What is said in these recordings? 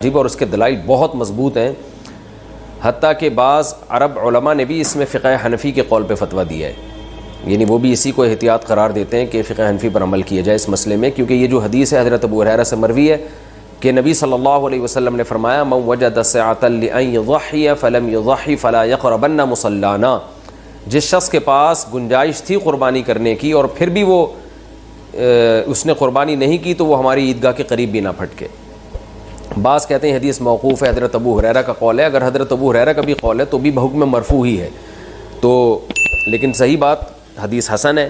واجب، اور اس کے دلائل بہت مضبوط ہیں، حتیٰ کہ بعض عرب علماء نے بھی اس میں فقہ حنفی کے قول پہ فتویٰ دیا ہے، یعنی وہ بھی اسی کو احتیاط قرار دیتے ہیں کہ فقہ حنفی پر عمل کیا جائے اس مسئلے میں، کیونکہ یہ جو حدیث ہے حضرت ابو ہریرہ سے مروی ہے کہ نبی صلی اللہ علیہ وسلم نے فرمایا من وجد سعۃ لأن یضحی فلم یضحی فلا یقربن مصلانا، جس شخص کے پاس گنجائش تھی قربانی کرنے کی اور پھر بھی وہ اس نے قربانی نہیں کی تو وہ ہماری عیدگاہ کے قریب بھی نہ پھٹکے۔ بعض کہتے ہیں حدیث موقوف ہے، حضرت ابو ہریرہ کا قول ہے، اگر حضرت ابو ہریرہ کا بھی قول ہے تو بھی بحکم مرفوع ہی ہے، تو لیکن صحیح بات حدیث حسن ہے،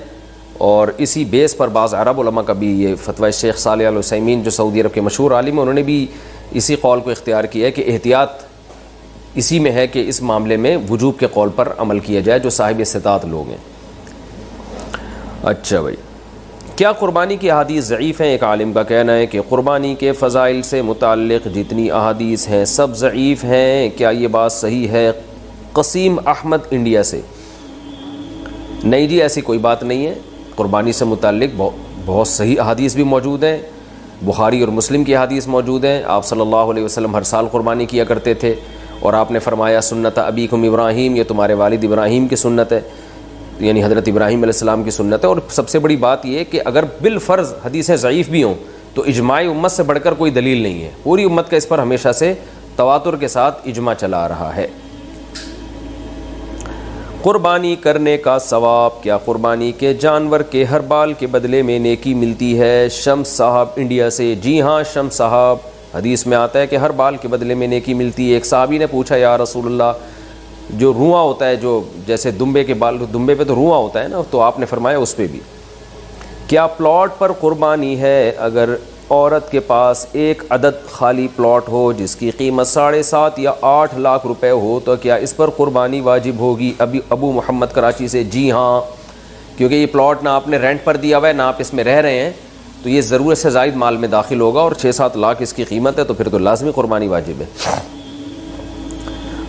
اور اسی بیس پر بعض عرب علماء کا بھی یہ فتویٰ، شیخ صالح العثیمین جو سعودی عرب کے مشہور عالم ہیں انہوں نے بھی اسی قول کو اختیار کیا ہے کہ احتیاط اسی میں ہے کہ اس معاملے میں وجوب کے قول پر عمل کیا جائے جو صاحب استطاعت لوگ ہیں۔ اچھا بھائی، کیا قربانی کی احادیث ضعیف ہیں؟ ایک عالم کا کہنا ہے کہ قربانی کے فضائل سے متعلق جتنی احادیث ہیں سب ضعیف ہیں، کیا یہ بات صحیح ہے؟ قسیم احمد انڈیا سے۔ نہیں جی، ایسی کوئی بات نہیں ہے، قربانی سے متعلق بہت صحیح احادیث بھی موجود ہیں، بخاری اور مسلم کی احادیث موجود ہیں، آپ صلی اللہ علیہ وسلم ہر سال قربانی کیا کرتے تھے، اور آپ نے فرمایا سنت ابیکم ابراہیم، یہ تمہارے والد ابراہیم کی سنت ہے، یعنی حضرت ابراہیم علیہ السلام کی سنت ہے۔ اور سب سے بڑی بات یہ کہ اگر بالفرض حدیثیں ضعیف بھی ہوں تو اجماع امت سے بڑھ کر کوئی دلیل نہیں ہے، پوری امت کا اس پر ہمیشہ سے تواتر کے ساتھ اجماع چلا آ رہا ہے۔ قربانی کرنے کا ثواب، کیا قربانی کے جانور کے ہر بال کے بدلے میں نیکی ملتی ہے؟ شمس صاحب انڈیا سے۔ جی ہاں شمس صاحب، حدیث میں آتا ہے کہ ہر بال کے بدلے میں نیکی ملتی ہے۔ ایک صحابی نے پوچھا یا رسول اللہ، جو رواں ہوتا ہے، جو جیسے دمبے کے بال، دمبے پہ تو رواں ہوتا ہے نا، تو آپ نے فرمایا اس پہ بھی کیا پلاٹ پر قربانی ہے؟ اگر عورت کے پاس ایک عدد خالی پلاٹ ہو جس کی قیمت 7.5 یا 8 لاکھ روپے ہو تو کیا اس پر قربانی واجب ہوگی؟ ابو محمد کراچی سے۔ جی ہاں، کیونکہ یہ پلاٹ نہ آپ نے رینٹ پر دیا ہوا ہے نہ آپ اس میں رہ رہے ہیں، تو یہ ضرورت سے زائد مال میں داخل ہوگا، اور 6-7 لاکھ اس کی قیمت ہے، تو پھر تو لازمی قربانی واجب ہے۔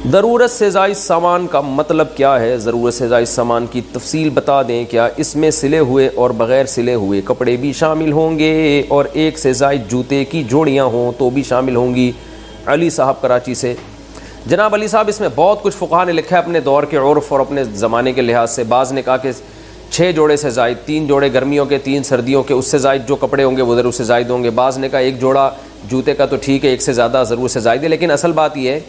ضرورت سے زائد سامان کا مطلب کیا ہے؟ ضرورت سے زائد سامان کی تفصیل بتا دیں، کیا اس میں سلے ہوئے اور بغیر سلے ہوئے کپڑے بھی شامل ہوں گے؟ اور ایک سے زائد جوتے کی جوڑیاں ہوں تو بھی شامل ہوں گی؟ علی صاحب کراچی سے۔ جناب علی صاحب، اس میں بہت کچھ فقہاء نے لکھا ہے اپنے دور کے عرف اور اپنے زمانے کے لحاظ سے۔ بعض نے کہا کہ 6 جوڑے سے زائد، 3 جوڑے گرمیوں کے 3 سردیوں کے، اس سے زائد جو کپڑے ہوں گے وہ ضرورت سے زائد ہوں گے۔ بعض نے کہا 1 جوڑا جوتے کا تو ٹھیک ہے، 1 سے زیادہ ضرورت سے زائد ہے۔ لیکن اصل بات یہ ہے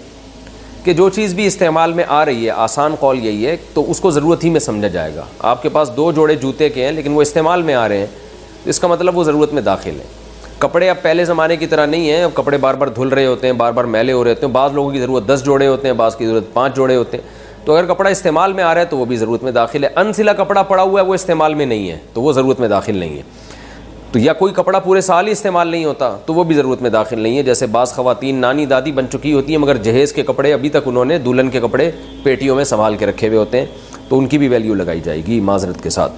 کہ جو چیز بھی استعمال میں آ رہی ہے، آسان قول یہی ہے، تو اس کو ضرورت ہی میں سمجھا جائے گا۔ آپ کے پاس 2 جوڑے جوتے کے ہیں لیکن وہ استعمال میں آ رہے ہیں، تو اس کا مطلب وہ ضرورت میں داخل ہے۔ کپڑے اب پہلے زمانے کی طرح نہیں ہیں، اب کپڑے بار بار دھل رہے ہوتے ہیں، بار بار میلے ہو رہے ہوتے ہیں، بعض لوگوں کی ضرورت 10 جوڑے ہوتے ہیں، بعض کی ضرورت 5 جوڑے ہوتے ہیں، تو اگر کپڑا استعمال میں آ رہا ہے تو وہ بھی ضرورت میں داخل ہے۔ انسلا کپڑا پڑا ہوا ہے وہ استعمال میں نہیں ہے تو وہ ضرورت میں داخل نہیں ہے۔ تو یا کوئی کپڑا پورے سال ہی استعمال نہیں ہوتا تو وہ بھی ضرورت میں داخل نہیں ہے۔ جیسے بعض خواتین نانی دادی بن چکی ہوتی ہیں مگر جہیز کے کپڑے ابھی تک انہوں نے دلہن کے کپڑے پیٹیوں میں سنبھال کے رکھے ہوئے ہوتے ہیں، تو ان کی بھی ویلیو لگائی جائے گی معذرت کے ساتھ۔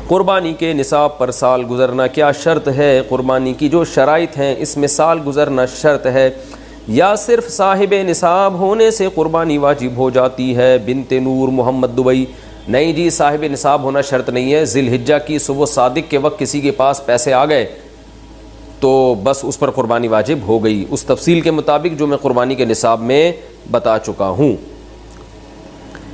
قربانی کے نصاب پر سال گزرنا کیا شرط ہے؟ قربانی کی جو شرائط ہیں اس میں سال گزرنا شرط ہے یا صرف صاحب نصاب ہونے سے قربانی واجب ہو جاتی ہے؟ بنت نور محمد دبئی۔ نہیں جی، صاحب نصاب ہونا شرط نہیں ہے۔ ذی الحجہ کی صبح صادق کے وقت کسی کے پاس پیسے آ گئے تو بس اس پر قربانی واجب ہو گئی، اس تفصیل کے مطابق جو میں قربانی کے نصاب میں بتا چکا ہوں۔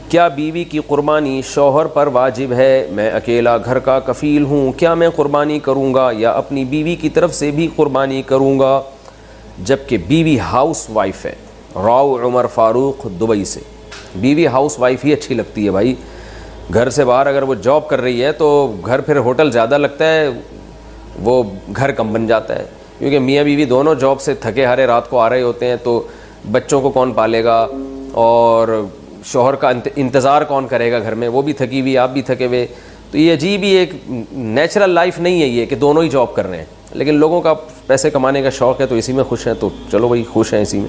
کیا بیوی کی قربانی شوہر پر واجب ہے؟ میں اکیلا گھر کا کفیل ہوں، کیا میں قربانی کروں گا یا اپنی بیوی کی طرف سے بھی قربانی کروں گا؟ جبکہ بیوی ہاؤس وائف ہے۔ راؤ عمر فاروق دبئی سے۔ بیوی ہاؤس وائف ہی اچھی لگتی ہے بھائی، گھر سے باہر اگر وہ جاب کر رہی ہے تو گھر پھر ہوٹل زیادہ لگتا ہے، وہ گھر کم بن جاتا ہے، کیونکہ میاں بیوی دونوں جاب سے تھکے ہارے رات کو آ رہے ہوتے ہیں، تو بچوں کو کون پالے گا اور شوہر کا انتظار کون کرے گا گھر میں، وہ بھی تھکی ہوئی آپ بھی تھکے ہوئے، تو یہ عجیب ہی ایک نیچرل لائف نہیں ہے یہ کہ دونوں ہی جاب کر رہے ہیں۔ لیکن لوگوں کا پیسے کمانے کا شوق ہے تو اسی میں خوش ہیں، تو چلو بھائی خوش ہیں اسی میں۔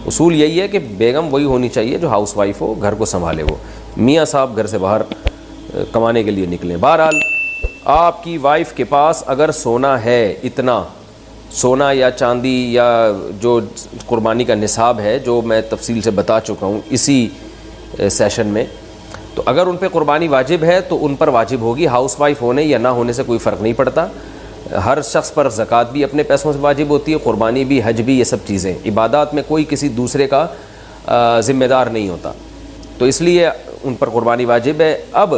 اصول یہی ہے کہ بیگم وہی ہونی چاہیے جو ہاؤس وائف ہو، گھر کو سنبھالے، وہ میاں صاحب گھر سے باہر کمانے کے لیے نکلیں۔ بہرحال آپ کی وائف کے پاس اگر سونا ہے، اتنا سونا یا چاندی یا جو قربانی کا نصاب ہے جو میں تفصیل سے بتا چکا ہوں اسی سیشن میں، تو اگر ان پہ قربانی واجب ہے تو ان پر واجب ہوگی، ہاؤس وائف ہونے یا نہ ہونے سے کوئی فرق نہیں پڑتا۔ ہر شخص پر زکوٰۃ بھی اپنے پیسوں سے واجب ہوتی ہے، قربانی بھی، حج بھی، یہ سب چیزیں عبادات میں کوئی کسی دوسرے کا ذمہ دار نہیں ہوتا، تو اس لیے ان پر قربانی واجب ہے۔ اب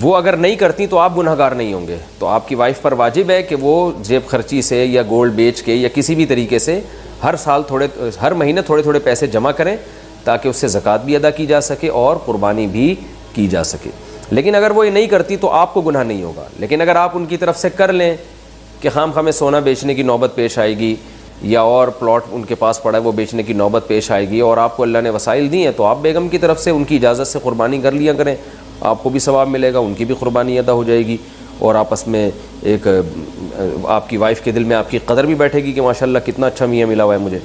وہ اگر نہیں کرتی تو آپ گناہ گار نہیں ہوں گے، تو آپ کی وائف پر واجب ہے کہ وہ جیب خرچی سے یا گولڈ بیچ کے یا کسی بھی طریقے سے ہر مہینے تھوڑے تھوڑے پیسے جمع کریں تاکہ اس سے زکوٰۃ بھی ادا کی جا سکے اور قربانی بھی کی جا سکے۔ لیکن اگر وہ یہ نہیں کرتی تو آپ کو گناہ نہیں ہوگا، لیکن اگر آپ ان کی طرف سے کر لیں کہ خام خواہ میں سونا بیچنے کی نوبت پیش آئے گی یا اور پلاٹ ان کے پاس پڑا ہے وہ بیچنے کی نوبت پیش آئے گی اور آپ کو اللہ نے وسائل دی ہیں، تو آپ بیگم کی طرف سے ان کی اجازت سے قربانی کر لیا کریں، آپ کو بھی ثواب ملے گا، ان کی بھی قربانی ادا ہو جائے گی، اور آپس میں ایک آپ کی وائف کے دل میں آپ کی قدر بھی بیٹھے گی کہ ماشاءاللہ کتنا اچھا میاں ملا ہوا ہے مجھے۔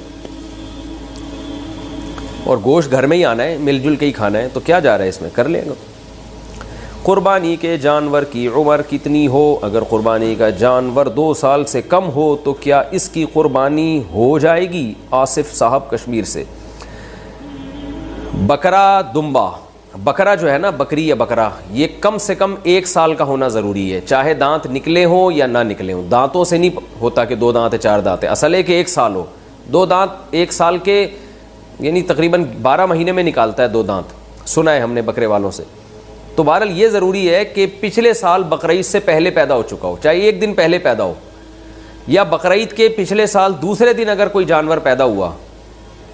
اور گوشت گھر میں ہی آنا ہے، مل جل کے ہی کھانا ہے، تو کیا جا رہا ہے اس میں، کر لیں گا۔ قربانی کے جانور کی عمر کتنی ہو؟ اگر قربانی کا جانور 2 سال سے کم ہو تو کیا اس کی قربانی ہو جائے گی؟ آصف صاحب کشمیر سے۔ بکرا دمبا، بکرا جو ہے نا، بکری یا بکرا، یہ کم سے کم 1 سال کا ہونا ضروری ہے، چاہے دانت نکلے ہوں یا نہ نکلے ہوں۔ دانتوں سے نہیں ہوتا کہ 2 دانت ہے 4 دانت ہے، اصل ہے کہ 1 سال ہو۔ 2 دانت 1 سال کے یعنی تقریباً 12 مہینے میں نکالتا ہے 2 دانت، سنا ہے ہم نے بکرے والوں سے۔ تو بہرحال یہ ضروری ہے کہ پچھلے سال بقرعید سے پہلے پیدا ہو چکا ہو، چاہے 1 دن پہلے پیدا ہو، یا بقرعید کے پچھلے سال دوسرے دن اگر کوئی جانور پیدا ہوا،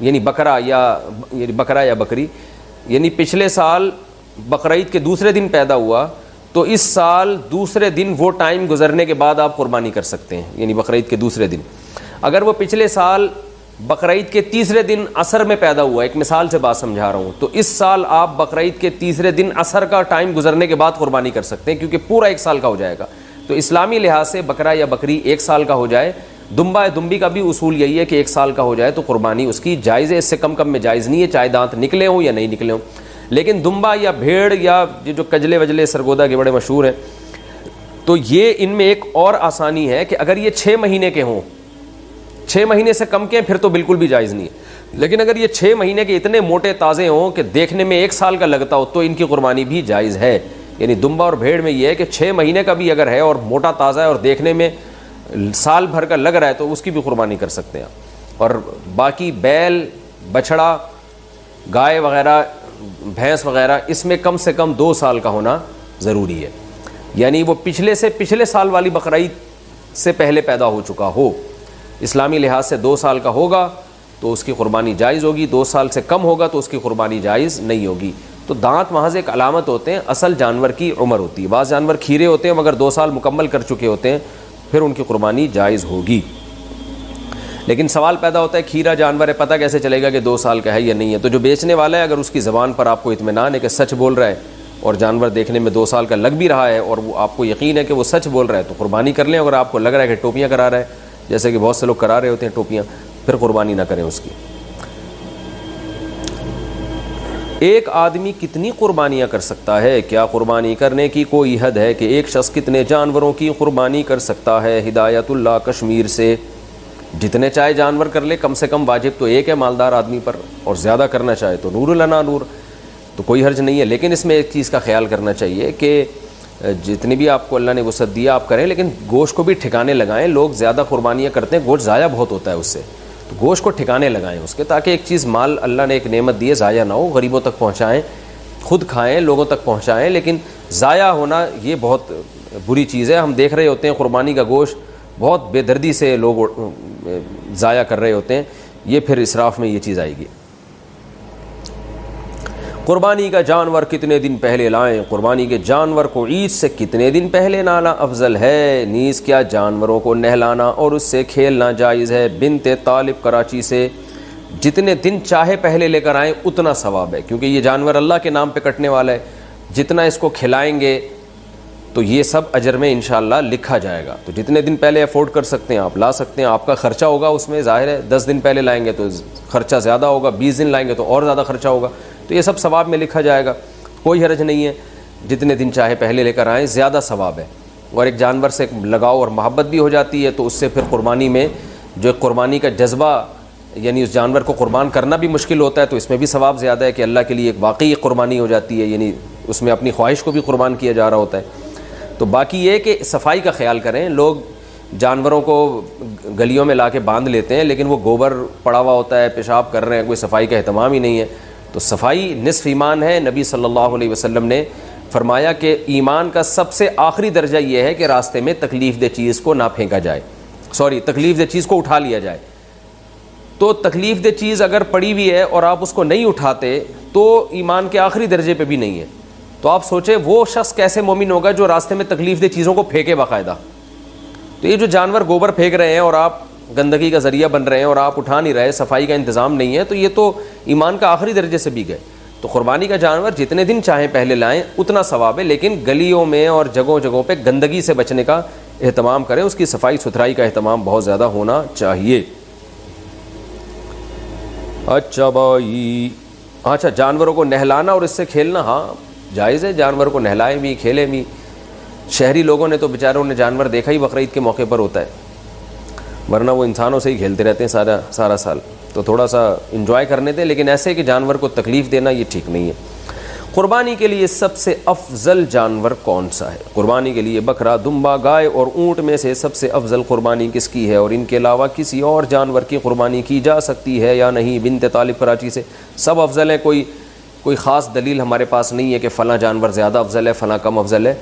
یعنی بکرا یا بکری، یعنی پچھلے سال بقرعید کے دوسرے دن پیدا ہوا تو اس سال دوسرے دن وہ ٹائم گزرنے کے بعد آپ قربانی کر سکتے ہیں، یعنی بقرعید کے دوسرے دن۔ اگر وہ پچھلے سال بقرعید کے تیسرے دن عصر میں پیدا ہوا، ایک مثال سے بات سمجھا رہا ہوں، تو اس سال آپ بقرعید کے تیسرے دن عصر کا ٹائم گزرنے کے بعد قربانی کر سکتے ہیں، کیونکہ پورا 1 سال کا ہو جائے گا۔ تو اسلامی لحاظ سے بکرا یا بکری 1 سال کا ہو جائے، دمبا یا دمبی کا بھی اصول یہی ہے کہ 1 سال کا ہو جائے تو قربانی اس کی جائز ہے، اس سے کم میں جائز نہیں ہے، چاہے دانت نکلے ہوں یا نہیں نکلے ہوں۔ لیکن دمبا یا بھیڑ یا یہ جو کجلے وجلے سرگودا کے بڑے مشہور ہیں، تو یہ ان میں ایک اور آسانی ہے کہ اگر یہ 6 مہینے کے ہوں، 6 مہینے سے کم کے ہیں، پھر تو بالکل بھی جائز نہیں ہے۔ لیکن اگر یہ 6 مہینے کے اتنے موٹے تازے ہوں کہ دیکھنے میں 1 سال کا لگتا ہو تو ان کی قربانی بھی جائز ہے۔ یعنی دمبا اور بھیڑ میں یہ ہے کہ 6 مہینے کا بھی اگر ہے اور موٹا تازہ ہے اور دیکھنے میں سال بھر کا لگ رہا ہے تو اس کی بھی قربانی کر سکتے ہیں۔ اور باقی بیل، بچھڑا، گائے وغیرہ، بھینس وغیرہ، اس میں کم سے کم 2 سال کا ہونا ضروری ہے، یعنی وہ پچھلے سال والی بقرعید سے پہلے پیدا ہو چکا ہو۔ اسلامی لحاظ سے 2 سال کا ہوگا تو اس کی قربانی جائز ہوگی، 2 سال سے کم ہوگا تو اس کی قربانی جائز نہیں ہوگی۔ تو دانت محض ایک علامت ہوتے ہیں، اصل جانور کی عمر ہوتی ہے۔ بعض جانور کھیرے ہوتے ہیں مگر 2 سال مکمل کر چکے ہوتے ہیں، پھر ان کی قربانی جائز ہوگی۔ لیکن سوال پیدا ہوتا ہے کھیرا جانور ہے، پتہ کیسے چلے گا کہ 2 سال کا ہے یا نہیں ہے؟ تو جو بیچنے والا ہے اگر اس کی زبان پر آپ کو اطمینان ہے کہ سچ بول رہا ہے اور جانور دیکھنے میں 2 سال کا لگ بھی رہا ہے اور وہ آپ کو یقین ہے کہ وہ سچ بول رہا ہے تو قربانی کر لیں۔ اگر آپ کو لگ رہا ہے کہ ٹوپیاں کرا رہا ہے، جیسے کہ بہت سے لوگ کرا رہے ہوتے ہیں ٹوپیاں، پھر قربانی نہ کریں اس کی۔ ایک آدمی کتنی قربانیاں کر سکتا ہے؟ کیا قربانی کرنے کی کوئی حد ہے کہ ایک شخص کتنے جانوروں کی قربانی کر سکتا ہے؟ ہدایت اللہ کشمیر سے۔ جتنے چاہے جانور کر لے، کم سے کم واجب تو ایک ہے مالدار آدمی پر، اور زیادہ کرنا چاہے تو نور لنا نور، تو کوئی حرج نہیں ہے۔ لیکن اس میں ایک چیز کا خیال کرنا چاہیے کہ جتنی بھی آپ کو اللہ نے وسعت دیا آپ کریں، لیکن گوشت کو بھی ٹھکانے لگائیں۔ لوگ زیادہ قربانیاں کرتے ہیں، گوشت ضائع بہت ہوتا ہے اس سے، تو گوشت کو ٹھکانے لگائیں اس کے، تاکہ ایک چیز مال اللہ نے ایک نعمت دی ہے ضائع نہ ہو، غریبوں تک پہنچائیں، خود کھائیں، لوگوں تک پہنچائیں۔ لیکن ضائع ہونا یہ بہت بری چیز ہے۔ ہم دیکھ رہے ہوتے ہیں قربانی کا گوشت بہت بے دردی سے لوگ ضائع کر رہے ہوتے ہیں، یہ پھر اسراف میں یہ چیز آئے گی۔ قربانی کا جانور کتنے دن پہلے لائیں؟ قربانی کے جانور کو عید سے کتنے دن پہلے لانا افضل ہے؟ نیز کیا جانوروں کو نہلانا اور اس سے کھیلنا جائز ہے؟ بنت طالب کراچی سے۔ جتنے دن چاہے پہلے لے کر آئیں اتنا ثواب ہے، کیونکہ یہ جانور اللہ کے نام پہ کٹنے والا ہے، جتنا اس کو کھلائیں گے تو یہ سب اجر میں انشاءاللہ لکھا جائے گا۔ تو جتنے دن پہلے افورڈ کر سکتے ہیں آپ لا سکتے ہیں۔ آپ کا خرچہ ہوگا اس میں، ظاہر ہے 10 دن پہلے لائیں گے تو خرچہ زیادہ ہوگا، 20 دن لائیں گے تو اور زیادہ خرچہ ہوگا، تو یہ سب ثواب میں لکھا جائے گا، کوئی حرج نہیں ہے۔ جتنے دن چاہے پہلے لے کر آئیں، زیادہ ثواب ہے، اور ایک جانور سے لگاؤ اور محبت بھی ہو جاتی ہے، تو اس سے پھر قربانی میں جو قربانی کا جذبہ، یعنی اس جانور کو قربان کرنا بھی مشکل ہوتا ہے، تو اس میں بھی ثواب زیادہ ہے کہ اللہ کے لیے ایک واقعی قربانی ہو جاتی ہے، یعنی اس میں اپنی خواہش کو بھی قربان کیا جا رہا ہوتا ہے۔ تو باقی یہ کہ صفائی کا خیال کریں. لوگ جانوروں کو گلیوں میں لا کے باندھ لیتے ہیں لیکن وہ گوبر پڑا ہوا ہوتا ہے, پیشاب کر رہے ہیں, کوئی صفائی کا اہتمام ہی نہیں ہے. تو صفائی نصف ایمان ہے. نبی صلی اللہ علیہ وسلم نے فرمایا کہ ایمان کا سب سے آخری درجہ یہ ہے کہ راستے میں تکلیف دہ چیز کو نہ پھینکا جائے, تکلیف دہ چیز کو اٹھا لیا جائے. تو تکلیف دہ چیز اگر پڑی ہوئی ہے اور آپ اس کو نہیں اٹھاتے تو ایمان کے آخری درجے پہ بھی نہیں ہے. تو آپ سوچیں وہ شخص کیسے مومن ہوگا جو راستے میں تکلیف دہ چیزوں کو پھینکے باقاعدہ. تو یہ جو جانور گوبر پھینک رہے ہیں اور آپ گندگی کا ذریعہ بن رہے ہیں اور آپ اٹھا نہیں رہے, صفائی کا انتظام نہیں ہے, تو یہ تو ایمان کا آخری درجے سے بھی گئے. تو قربانی کا جانور جتنے دن چاہیں پہلے لائیں اتنا ثواب ہے, لیکن گلیوں میں اور جگہوں جگہوں پہ گندگی سے بچنے کا اہتمام کریں, اس کی صفائی ستھرائی کا اہتمام بہت زیادہ ہونا چاہیے. اچھا بھائی, اچھا جانوروں کو نہلانا اور اس سے کھیلنا, ہاں جائز ہے, جانور کو نہلائیں بھی کھیلیں بھی. شہری لوگوں نے تو بیچاروں نے جانور دیکھا ہی بقرعید کے موقع پر ہوتا ہے, ورنہ وہ انسانوں سے ہی کھیلتے رہتے ہیں سارا سال. تو تھوڑا سا انجوائے کرنے دیں, لیکن ایسے کہ جانور کو تکلیف دینا یہ ٹھیک نہیں ہے. قربانی کے لیے سب سے افضل جانور کون سا ہے؟ قربانی کے لیے بکرا, دمبا, گائے اور اونٹ میں سے سب سے افضل قربانی کس کی ہے, اور ان کے علاوہ کسی اور جانور کی قربانی کی جا سکتی ہے یا نہیں؟ بنت طالب کراچی سے. سب افضل ہے, کوئی خاص دلیل ہمارے پاس نہیں ہے کہ فلاں جانور زیادہ افضل ہے فلاں کم افضل ہے.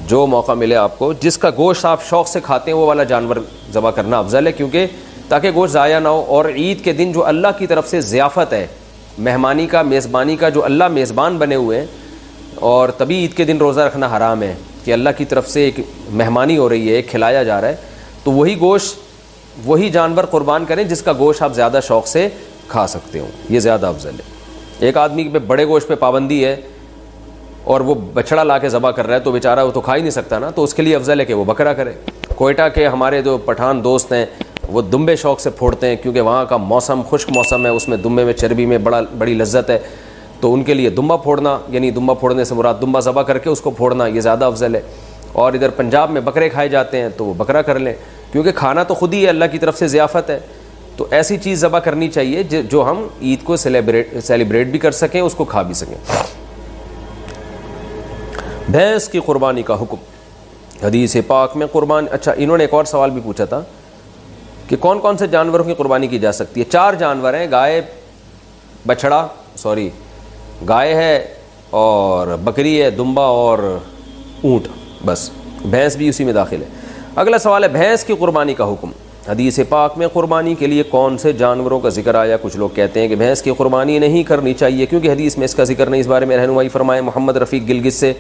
جو موقع ملے آپ کو, جس کا گوشت آپ شوق سے کھاتے ہیں وہ والا جانور ذبح کرنا افضل ہے, کیونکہ تاکہ گوشت ضائع نہ ہو. اور عید کے دن جو اللہ کی طرف سے ضیافت ہے, مہمانی کا, میزبانی کا, جو اللہ میزبان بنے ہوئے ہیں, اور تبھی عید کے دن روزہ رکھنا حرام ہے کہ اللہ کی طرف سے ایک مہمانی ہو رہی ہے, ایک کھلایا جا رہا ہے. تو وہی گوشت, وہی جانور قربان کریں جس کا گوشت آپ زیادہ شوق سے کھا سکتے ہو, یہ زیادہ افضل ہے. ایک آدمی پہ بڑے گوشت پہ پابندی ہے اور وہ بچڑا لا کے ذبح کر رہا ہے تو بیچارہ وہ تو کھا ہی نہیں سکتا نا, تو اس کے لیے افضل ہے کہ وہ بکرا کرے. کوئٹہ کے ہمارے جو پٹھان دوست ہیں وہ دمبے شوق سے پھوڑتے ہیں کیونکہ وہاں کا موسم خشک موسم ہے, اس میں دمبے میں چربی میں بڑی لذت ہے, تو ان کے لیے دمبا پھوڑنا, یعنی دمبا پھوڑنے سے مراد دمبا ذبح کر کے اس کو پھوڑنا, یہ زیادہ افضل ہے. اور ادھر پنجاب میں بکرے کھائے جاتے ہیں تو وہ بکرا کر لیں, کیونکہ کھانا تو خود ہی ہے, اللہ کی طرف سے ضیافت ہے. تو ایسی چیز ذبح کرنی چاہیے جو ہم عید کو سیلیبریٹ بھی کر سکیں, اس کو کھا بھی سکیں. بھینس کی قربانی کا حکم, حدیث پاک میں قربانی. اچھا انہوں نے ایک اور سوال بھی پوچھا تھا کہ کون کون سے جانوروں کی قربانی کی جا سکتی ہے. 4 جانور ہیں, گائے ہے اور بکری ہے, دمبا اور اونٹ, بس بھینس بھی اسی میں داخل ہے. اگلا سوال ہے بھینس کی قربانی کا حکم. حدیث پاک میں قربانی کے لیے کون سے جانوروں کا ذکر آیا؟ کچھ لوگ کہتے ہیں کہ بھینس کی قربانی نہیں کرنی چاہیے کیونکہ حدیث میں اس کا ذکر نہیں. اس بارے میں رہنمائی فرمائے محمد رفیق گلگت سے.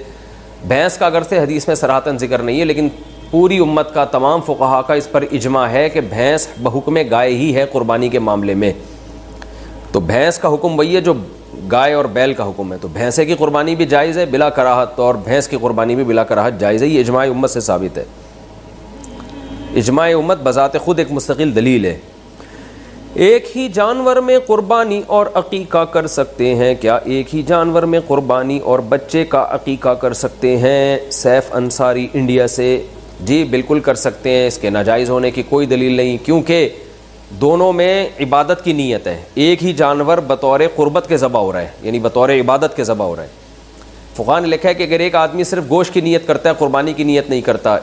بھینس کا اگر سے حدیث میں صراحتاً ذکر نہیں ہے, لیکن پوری امت کا, تمام فقہا کا اس پر اجماع ہے کہ بھینس بحکم گائے ہی ہے قربانی کے معاملے میں. تو بھینس کا حکم وہی ہے جو گائے اور بیل کا حکم ہے. تو بھینسے کی قربانی بھی جائز ہے بلا کراہت, اور بھینس کی قربانی بھی بلا کراہت جائز ہے. یہ اجماع امت سے ثابت ہے. اجماع امت بذات خود ایک مستقل دلیل ہے. ایک ہی جانور میں قربانی اور عقیقہ کر سکتے ہیں کیا؟ ایک ہی جانور میں قربانی اور بچے کا عقیقہ کر سکتے ہیں؟ سیف انصاری انڈیا سے. جی بالکل کر سکتے ہیں, اس کے ناجائز ہونے کی کوئی دلیل نہیں, کیونکہ دونوں میں عبادت کی نیت ہے. ایک ہی جانور بطور قربت کے ذبح ہو رہا ہے, یعنی بطور عبادت کے ذبح ہو رہا ہے. فقہاء نے لکھا ہے کہ اگر ایک آدمی صرف گوشت کی نیت کرتا ہے, قربانی کی نیت نہیں کرتا,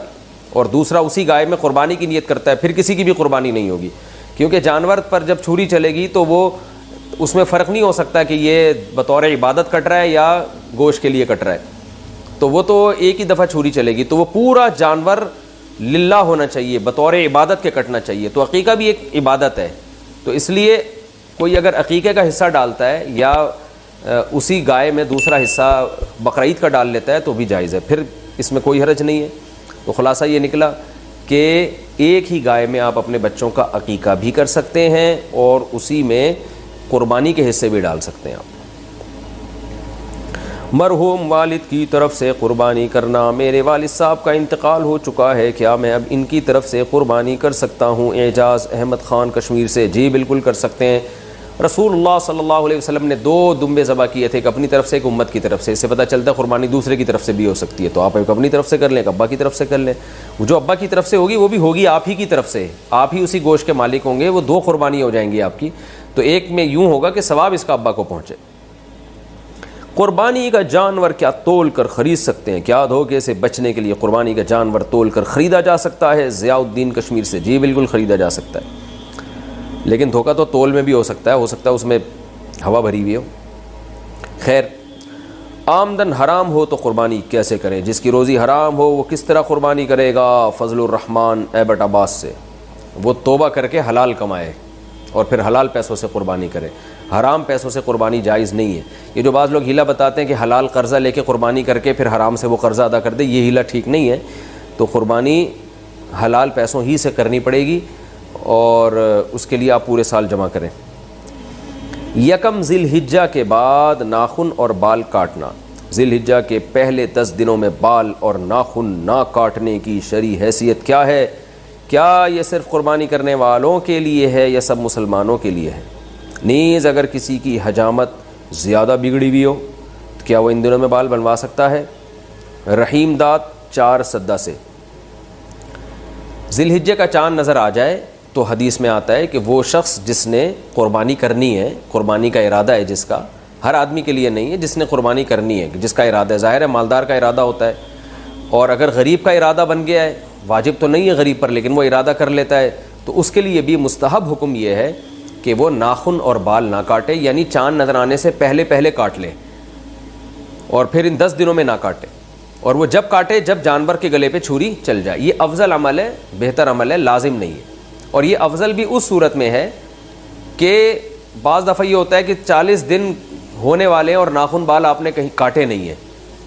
اور دوسرا اسی گائے میں قربانی کی نیت کرتا ہے, پھر کسی کی بھی قربانی نہیں ہوگی, کیونکہ جانور پر جب چھری چلے گی تو وہ اس میں فرق نہیں ہو سکتا کہ یہ بطور عبادت کٹ رہا ہے یا گوشت کے لیے کٹ رہا ہے. تو وہ تو ایک ہی دفعہ چھری چلے گی, تو وہ پورا جانور للہ ہونا چاہیے, بطور عبادت کے کٹنا چاہیے. تو عقیقہ بھی ایک عبادت ہے, تو اس لیے کوئی اگر عقیقے کا حصہ ڈالتا ہے یا اسی گائے میں دوسرا حصہ بقرعید کا ڈال لیتا ہے تو بھی جائز ہے, پھر اس میں کوئی حرج نہیں ہے. تو خلاصہ یہ نکلا کہ ایک ہی گائے میں آپ اپنے بچوں کا عقیقہ بھی کر سکتے ہیں اور اسی میں قربانی کے حصے بھی ڈال سکتے ہیں آپ. مرحوم والد کی طرف سے قربانی کرنا. میرے والد صاحب کا انتقال ہو چکا ہے, کیا میں اب ان کی طرف سے قربانی کر سکتا ہوں؟ اعجاز احمد خان کشمیر سے. جی بالکل کر سکتے ہیں. رسول اللہ صلی اللہ علیہ وسلم نے 2 دمبے ذبح کیے تھے, ایک اپنی طرف سے ایک امت کی طرف سے. اس سے پتہ چلتا ہے قربانی دوسرے کی طرف سے بھی ہو سکتی ہے. تو آپ ایک اپنی طرف سے کر لیں, ایک ابا کی طرف سے کر لیں. جو ابا کی طرف سے ہوگی وہ بھی ہوگی آپ ہی کی طرف سے, آپ ہی اسی گوشت کے مالک ہوں گے, وہ 2 قربانی ہو جائیں گی آپ کی. تو ایک میں یوں ہوگا کہ ثواب اس کا ابا کو پہنچے. قربانی کا جانور کیا تول کر خرید سکتے ہیں؟ کیا دھوکے سے بچنے کے لیے قربانی کا جانور تول کر خریدا جا سکتا ہے؟ ضیاء الدین کشمیر سے، جی بالکل خریدا جا سکتا ہے، لیکن دھوکہ تو تول میں بھی ہو سکتا ہے اس میں ہوا بھری ہوئی ہو۔ خیر، آمدن حرام ہو تو قربانی کیسے کریں؟ جس کی روزی حرام ہو وہ کس طرح قربانی کرے گا؟ فضل الرحمان ایبٹ عباس سے، وہ توبہ کر کے حلال کمائے اور پھر حلال پیسوں سے قربانی کرے، حرام پیسوں سے قربانی جائز نہیں ہے۔ یہ جو بعض لوگ ہیلا بتاتے ہیں کہ حلال قرضہ لے کے قربانی کر کے پھر حرام سے وہ قرضہ ادا کر دے، یہ ہیلا ٹھیک نہیں ہے۔ تو قربانی حلال پیسوں ہی سے کرنی پڑے گی اور اس کے لیے آپ پورے سال جمع کریں۔ یکم ذی الحجہ کے بعد ناخن اور بال کاٹنا، ذی الحجہ کے پہلے 10 دنوں میں بال اور ناخن نہ کاٹنے کی شرعی حیثیت کیا ہے؟ کیا یہ صرف قربانی کرنے والوں کے لیے ہے یا سب مسلمانوں کے لیے ہے؟ نیز اگر کسی کی حجامت زیادہ بگڑی ہوئی ہو تو کیا وہ ان دنوں میں بال بنوا سکتا ہے؟ رحیم داد 4 سدہ سے، ذی الحجہ کا چاند نظر آ جائے تو حدیث میں آتا ہے کہ وہ شخص جس نے قربانی کرنی ہے، قربانی کا ارادہ ہے جس کا، ہر آدمی کے لیے نہیں ہے، جس نے قربانی کرنی ہے، جس کا ارادہ ہے، ظاہر ہے مالدار کا ارادہ ہوتا ہے، اور اگر غریب کا ارادہ بن گیا ہے، واجب تو نہیں ہے غریب پر لیکن وہ ارادہ کر لیتا ہے، تو اس کے لیے بھی مستحب حکم یہ ہے کہ وہ ناخن اور بال نہ کاٹے، یعنی چاند نظر آنے سے پہلے کاٹ لے اور پھر ان 10 دنوں میں نہ کاٹے، اور وہ جب کاٹے جب جانور کے گلے پہ چھری چل جائے۔ یہ افضل عمل ہے، بہتر عمل ہے، لازم نہیں ہے۔ اور یہ افضل بھی اس صورت میں ہے کہ بعض دفعہ یہ ہوتا ہے کہ 40 دن ہونے والے اور ناخن بال آپ نے کہیں کاٹے نہیں ہیں،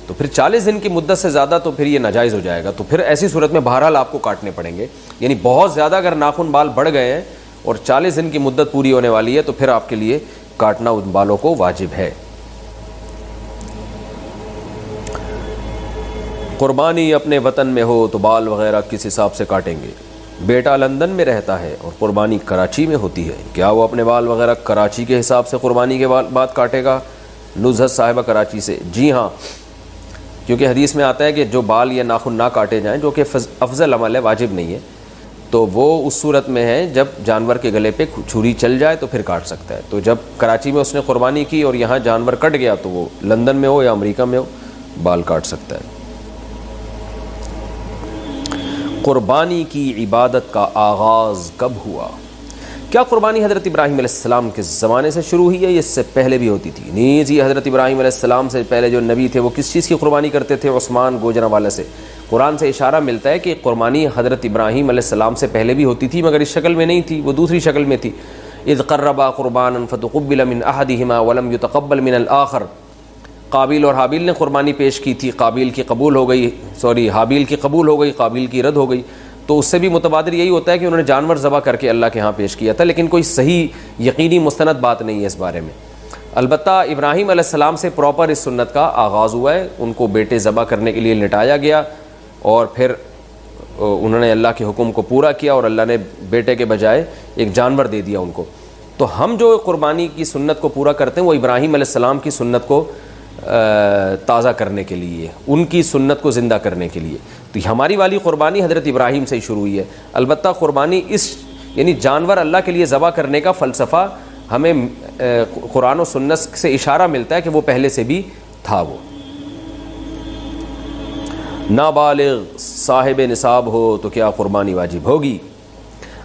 تو پھر 40 دن کی مدت سے زیادہ تو پھر یہ ناجائز ہو جائے گا، تو پھر ایسی صورت میں بہرحال آپ کو کاٹنے پڑیں گے، یعنی بہت زیادہ اگر ناخن بال بڑھ گئے ہیں اور 40 دن کی مدت پوری ہونے والی ہے تو پھر آپ کے لیے کاٹنا ان بالوں کو واجب ہے۔ قربانی اپنے وطن میں ہو تو بال وغیرہ کس حساب سے کاٹیں گے؟ بیٹا لندن میں رہتا ہے اور قربانی کراچی میں ہوتی ہے، کیا وہ اپنے بال وغیرہ کراچی کے حساب سے قربانی کے بعد کاٹے گا؟ نزہت صاحبہ کراچی سے، جی ہاں، کیونکہ حدیث میں آتا ہے کہ جو بال یا ناخن نہ کاٹے جائیں، جو کہ افضل عمل ہے، واجب نہیں ہے، تو وہ اس صورت میں ہے جب جانور کے گلے پہ چھری چل جائے تو پھر کاٹ سکتا ہے۔ تو جب کراچی میں اس نے قربانی کی اور یہاں جانور کٹ گیا تو وہ لندن میں ہو یا امریکہ میں ہو بال کاٹ سکتا ہے۔ قربانی کی عبادت کا آغاز کب ہوا؟ کیا قربانی حضرت ابراہیم علیہ السلام کے زمانے سے شروع ہوئی ہے یا اس سے پہلے بھی ہوتی تھی؟ نیز یہ حضرت ابراہیم علیہ السلام سے پہلے جو نبی تھے وہ کس چیز کی قربانی کرتے تھے؟ عثمان گوجرانوالہ سے۔ قرآن سے اشارہ ملتا ہے کہ قربانی حضرت ابراہیم علیہ السلام سے پہلے بھی ہوتی تھی مگر اس شکل میں نہیں تھی، وہ دوسری شکل میں تھی۔ اذ قربا قربانا فتقبل من احدهما ولم يتقبل من الاخر، قابیل اور حابیل نے قربانی پیش کی تھی، حابیل کی قبول ہو گئی، قابیل کی رد ہو گئی، تو اس سے بھی متبادر یہی ہوتا ہے کہ انہوں نے جانور ذبح کر کے اللہ کے ہاں پیش کیا تھا، لیکن کوئی صحیح یقینی مستند بات نہیں ہے اس بارے میں۔ البتہ ابراہیم علیہ السلام سے پراپر اس سنت کا آغاز ہوا ہے، ان کو بیٹے ذبح کرنے کے لیے لٹایا گیا اور پھر انہوں نے اللہ کے حکم کو پورا کیا اور اللہ نے بیٹے کے بجائے ایک جانور دے دیا ان کو۔ تو ہم جو قربانی کی سنت کو پورا کرتے ہیں وہ ابراہیم علیہ السلام کی سنت کو تازہ کرنے کے لیے، ان کی سنت کو زندہ کرنے کے لیے۔ تو ہماری والی قربانی حضرت ابراہیم سے ہی شروع ہوئی ہے۔ البتہ قربانی یعنی جانور اللہ کے لیے ذبح کرنے کا فلسفہ ہمیں قرآن و سنت سے اشارہ ملتا ہے کہ وہ پہلے سے بھی تھا۔ وہ نابالغ صاحب نصاب ہو تو کیا قربانی واجب ہوگی؟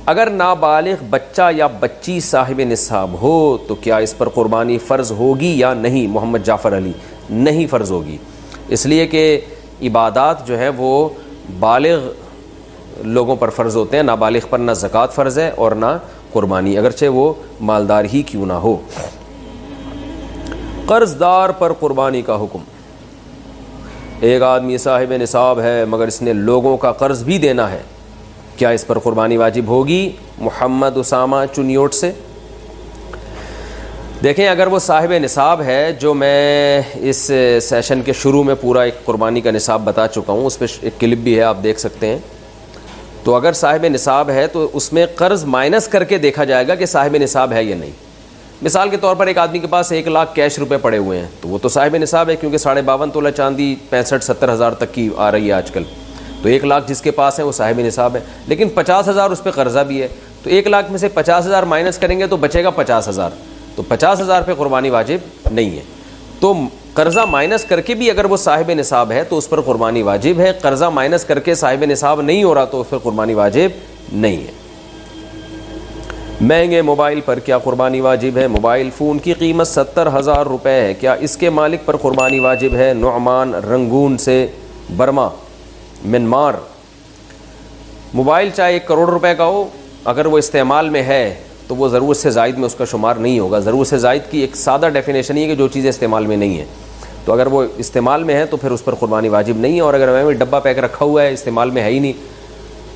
اگر نابالغ بچہ یا بچی صاحب نصاب ہو تو کیا اس پر قربانی فرض ہوگی یا نہیں؟ محمد جعفر علی، نہیں فرض ہوگی، اس لیے کہ عبادات جو ہے وہ بالغ لوگوں پر فرض ہوتے ہیں، نابالغ پر نہ زکوٰۃ فرض ہے اور نہ قربانی، اگرچہ وہ مالدار ہی کیوں نہ ہو۔ قرض دار پر قربانی کا حکم، ایک آدمی صاحب نصاب ہے مگر اس نے لوگوں کا قرض بھی دینا ہے، کیا اس پر قربانی واجب ہوگی؟ محمد اسامہ چنیوٹ سے۔ دیکھیں، اگر وہ صاحب نصاب ہے، جو میں اس سیشن کے شروع میں پورا ایک قربانی کا نصاب بتا چکا ہوں، اس پہ ایک کلپ بھی ہے آپ دیکھ سکتے ہیں، تو اگر صاحب نصاب ہے تو اس میں قرض مائنس کر کے دیکھا جائے گا کہ صاحب نصاب ہے یا نہیں۔ مثال کے طور پر ایک آدمی کے پاس 1 لاکھ کیش روپے پڑے ہوئے ہیں تو وہ تو صاحب نصاب ہے، کیونکہ 52.5 تولہ چاندی 65-70 ہزار تک کی آ رہی ہے آج کل، تو 1 لاکھ جس کے پاس ہے وہ صاحب نصاب ہے، لیکن 50,000 اس پہ قرضہ بھی ہے، تو 1 لاکھ میں سے 50,000 مائنس کریں گے تو بچے گا 50,000، تو 50,000 پہ قربانی واجب نہیں ہے۔ تو قرضہ مائنس کر کے بھی اگر وہ صاحب نصاب ہے تو اس پر قربانی واجب ہے، قرضہ مائنس کر کے صاحب نصاب نہیں ہو رہا تو اس پر قربانی واجب نہیں ہے۔ مہنگے موبائل پر کیا قربانی واجب ہے؟ موبائل فون کی قیمت 70,000 روپے ہے، کیا اس کے مالک پر قربانی واجب ہے؟ نعمان رنگون سے برما منمار۔ موبائل چاہے 1 کروڑ روپے کا ہو، اگر وہ استعمال میں ہے تو وہ ضرورت سے زائد میں اس کا شمار نہیں ہوگا۔ ضرورت سے زائد کی ایک سادہ ڈیفینیشن یہ ہے کہ جو چیزیں استعمال میں نہیں ہیں، تو اگر وہ استعمال میں ہے تو پھر اس پر قربانی واجب نہیں ہے۔ اور اگر میں ڈبہ پیک رکھا ہوا ہے، استعمال میں ہے ہی نہیں،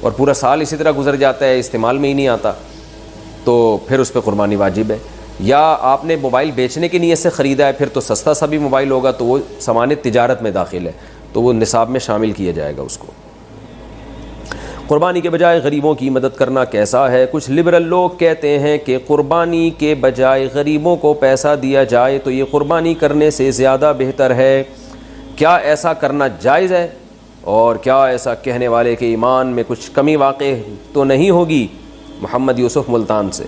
اور پورا سال اسی طرح گزر جاتا ہے، استعمال میں ہی نہیں آتا، تو پھر اس پہ قربانی واجب ہے۔ یا آپ نے موبائل بیچنے کی نیت سے خریدا ہے، پھر تو سستا سا بھی موبائل ہوگا تو وہ سامان تجارت میں داخل ہے، تو وہ نصاب میں شامل کیا جائے گا اس کو۔ قربانی کے بجائے غریبوں کی مدد کرنا کیسا ہے؟ کچھ لبرل لوگ کہتے ہیں کہ قربانی کے بجائے غریبوں کو پیسہ دیا جائے تو یہ قربانی کرنے سے زیادہ بہتر ہے، کیا ایسا کرنا جائز ہے؟ اور کیا ایسا کہنے والے کے ایمان میں کچھ کمی واقع تو نہیں ہوگی؟ محمد یوسف ملتان سے۔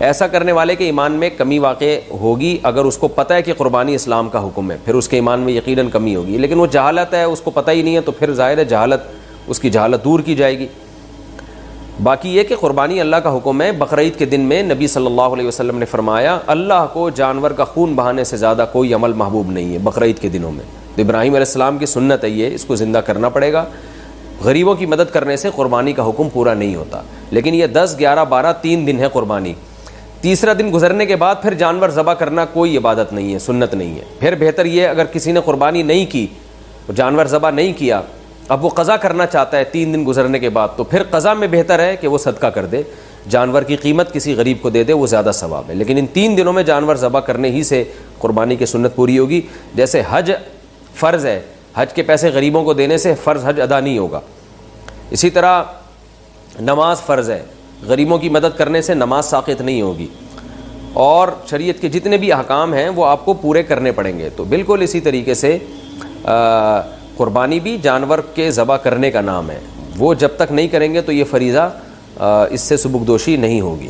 ایسا کرنے والے کے ایمان میں کمی واقع ہوگی اگر اس کو پتہ ہے کہ قربانی اسلام کا حکم ہے، پھر اس کے ایمان میں یقیناً کمی ہوگی، لیکن وہ جہالت ہے، اس کو پتہ ہی نہیں ہے، تو پھر ظاہر ہے جہالت، اس کی جہالت دور کی جائے گی۔ باقی یہ کہ قربانی اللہ کا حکم ہے۔ بقرعید کے دن میں نبی صلی اللہ علیہ وسلم نے فرمایا اللہ کو جانور کا خون بہانے سے زیادہ کوئی عمل محبوب نہیں ہے بقرعید کے دنوں میں۔ تو ابراہیم علیہ السلام کی سنت ہے یہ، اس کو زندہ کرنا پڑے گا۔ غریبوں کی مدد کرنے سے قربانی کا حکم پورا نہیں ہوتا، لیکن یہ 10، 11، 12 3 دن ہے قربانی۔ تیسرا دن گزرنے کے بعد پھر جانور ذبح کرنا کوئی عبادت نہیں ہے، سنت نہیں ہے۔ پھر بہتر یہ اگر کسی نے قربانی نہیں کی، جانور ذبح نہیں کیا، اب وہ قضا کرنا چاہتا ہے 3 دن گزرنے کے بعد، تو پھر قضا میں بہتر ہے کہ وہ صدقہ کر دے، جانور کی قیمت کسی غریب کو دے دے، وہ زیادہ ثواب ہے۔ لیکن ان 3 دنوں میں جانور ذبح کرنے ہی سے قربانی کی سنت پوری ہوگی۔ جیسے حج فرض ہے، حج کے پیسے غریبوں کو دینے سے فرض حج ادا نہیں ہوگا، اسی طرح نماز فرض ہے، غریبوں کی مدد کرنے سے نماز ساقط نہیں ہوگی، اور شریعت کے جتنے بھی احکام ہیں وہ آپ کو پورے کرنے پڑیں گے۔ تو بالکل اسی طریقے سے قربانی بھی جانور کے ذبح کرنے کا نام ہے، وہ جب تک نہیں کریں گے تو یہ فریضہ اس سے سبکدوشی نہیں ہوگی۔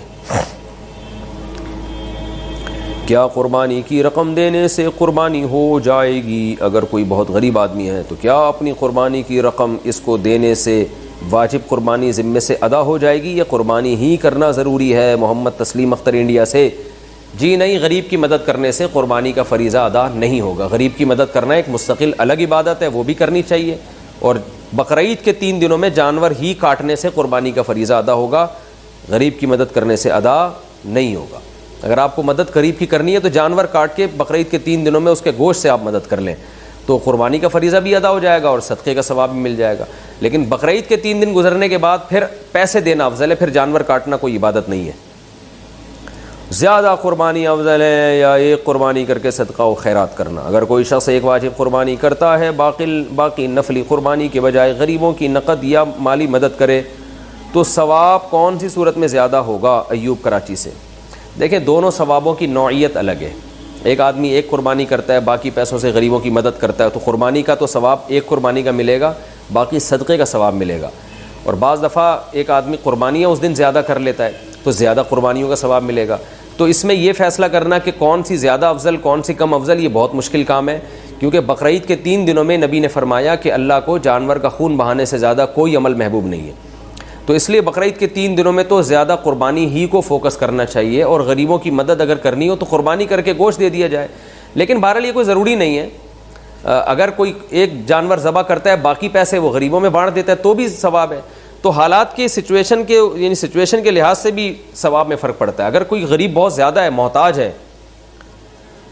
کیا قربانی کی رقم دینے سے قربانی ہو جائے گی؟ اگر کوئی بہت غریب آدمی ہے تو کیا اپنی قربانی کی رقم اس کو دینے سے واجب قربانی ذمے سے ادا ہو جائے گی یا قربانی ہی کرنا ضروری ہے؟ محمد تسلیم اختر انڈیا سے۔ جی نہیں، غریب کی مدد کرنے سے قربانی کا فریضہ ادا نہیں ہوگا۔ غریب کی مدد کرنا ایک مستقل الگ عبادت ہے، وہ بھی کرنی چاہیے، اور بقرعید کے 3 دنوں میں جانور ہی کاٹنے سے قربانی کا فریضہ ادا ہوگا، غریب کی مدد کرنے سے ادا نہیں ہوگا۔ اگر آپ کو مدد غریب کی کرنی ہے تو جانور کاٹ کے بقرعید کے 3 دنوں میں اس کے گوشت سے آپ مدد کر لیں تو قربانی کا فریضہ بھی ادا ہو جائے گا اور صدقے کا ثواب بھی مل جائے گا۔ لیکن بقرعید کے 3 دن گزرنے کے بعد پھر پیسے دینا افضل ہے، پھر جانور کاٹنا کوئی عبادت نہیں ہے۔ زیادہ قربانی افضل ہے یا ایک قربانی کر کے صدقہ و خیرات کرنا؟ اگر کوئی شخص ایک واجب قربانی کرتا ہے، باقی نفلی قربانی کے بجائے غریبوں کی نقد یا مالی مدد کرے تو ثواب کون سی صورت میں زیادہ ہوگا؟ ایوب کراچی سے۔ دیکھیں، دونوں ثوابوں کی نوعیت الگ ہے۔ ایک آدمی ایک قربانی کرتا ہے، باقی پیسوں سے غریبوں کی مدد کرتا ہے، تو قربانی کا تو ثواب ایک قربانی کا ملے گا، باقی صدقے کا ثواب ملے گا۔ اور بعض دفعہ ایک آدمی قربانیاں اس دن زیادہ کر لیتا ہے تو زیادہ قربانیوں کا ثواب ملے گا۔ تو اس میں یہ فیصلہ کرنا کہ کون سی زیادہ افضل کون سی کم افضل، یہ بہت مشکل کام ہے، کیونکہ بقرعید کے 3 دنوں میں نبی نے فرمایا کہ اللہ کو جانور کا خون بہانے سے زیادہ کوئی عمل محبوب نہیں ہے۔ تو اس لیے بقرعید کے 3 دنوں میں تو زیادہ قربانی ہی کو فوکس کرنا چاہیے، اور غریبوں کی مدد اگر کرنی ہو تو قربانی کر کے گوشت دے دیا جائے۔ لیکن بہرحال یہ کوئی ضروری نہیں ہے، اگر کوئی ایک جانور ذبح کرتا ہے باقی پیسے وہ غریبوں میں بانٹ دیتا ہے تو بھی ثواب ہے۔ تو حالات کی سچویشن کے لحاظ سے بھی ثواب میں فرق پڑتا ہے۔ اگر کوئی غریب بہت زیادہ ہے، محتاج ہے،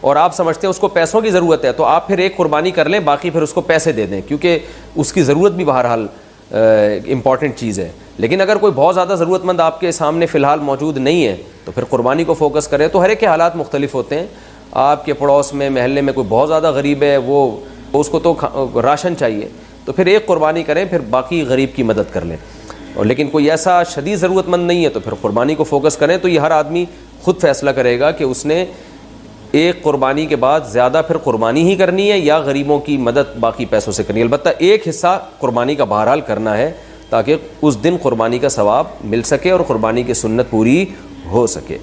اور آپ سمجھتے ہیں اس کو پیسوں کی ضرورت ہے، تو آپ پھر ایک قربانی کر لیں، باقی پھر اس کو پیسے دے دیں، کیونکہ اس کی ضرورت بھی بہرحال امپورٹنٹ چیز ہے۔ لیکن اگر کوئی بہت زیادہ ضرورت مند آپ کے سامنے فی الحال موجود نہیں ہے تو پھر قربانی کو فوکس کریں۔ تو ہر ایک کے حالات مختلف ہوتے ہیں۔ آپ کے پڑوس میں، محلے میں کوئی بہت زیادہ غریب ہے، وہ اس کو تو راشن چاہیے، تو پھر ایک قربانی کریں، پھر باقی غریب کی مدد کر لیں۔ اور لیکن کوئی ایسا شدید ضرورت مند نہیں ہے تو پھر قربانی کو فوکس کریں۔ تو یہ ہر آدمی خود فیصلہ کرے گا کہ اس نے ایک قربانی کے بعد زیادہ پھر قربانی ہی کرنی ہے یا غریبوں کی مدد باقی پیسوں سے کرنی ہے۔ البتہ ایک حصہ قربانی کا بہرحال کرنا ہے تاکہ اس دن قربانی کا ثواب مل سکے اور قربانی کی سنت پوری ہو سکے۔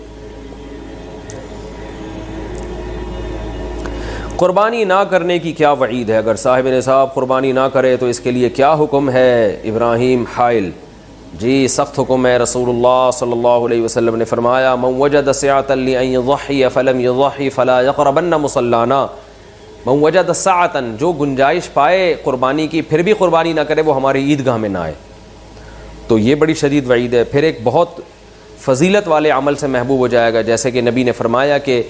قربانی نہ کرنے کی کیا وعید ہے؟ اگر صاحب نصاب قربانی نہ کرے تو اس کے لیے کیا حکم ہے؟ ابراہیم حائل: جی سخت حکم ہے۔ رسول اللہ صلی اللہ علیہ وسلم نے فرمایا: من وجد سعة لأن يضحي فلم يضحي فلا يقربن مصلانا۔ من وجد سعة، جو گنجائش پائے قربانی کی پھر بھی قربانی نہ کرے وہ ہماری عیدگاہ میں نہ آئے۔ تو یہ بڑی شدید وعید ہے۔ پھر ایک بہت فضیلت والے عمل سے محبوب ہو جائے گا، جیسے کہ نبی نے فرمایا کہ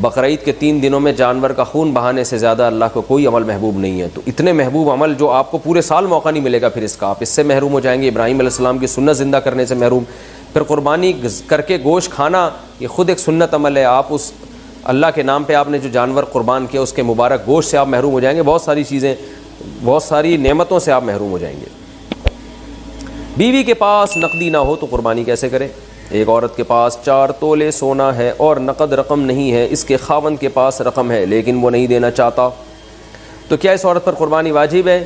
بقرعید کے 3 دنوں میں جانور کا خون بہانے سے زیادہ اللہ کو کوئی عمل محبوب نہیں ہے۔ تو اتنے محبوب عمل جو آپ کو پورے سال موقع نہیں ملے گا پھر اس کا، آپ اس سے محروم ہو جائیں گے۔ ابراہیم علیہ السلام کی سنت زندہ کرنے سے محروم، پھر قربانی کر کے گوشت کھانا یہ خود ایک سنت عمل ہے۔ آپ اس اللہ کے نام پہ آپ نے جو جانور قربان کیا اس کے مبارک گوشت سے آپ محروم ہو جائیں گے، بہت ساری چیزیں، بہت ساری نعمتوں سے آپ محروم ہو جائیں گے۔ بیوی کے پاس نقدی نہ ہو تو قربانی کیسے کرے؟ ایک عورت کے پاس 4 تولے سونا ہے اور نقد رقم نہیں ہے، اس کے خاوند کے پاس رقم ہے لیکن وہ نہیں دینا چاہتا، تو کیا اس عورت پر قربانی واجب ہے؟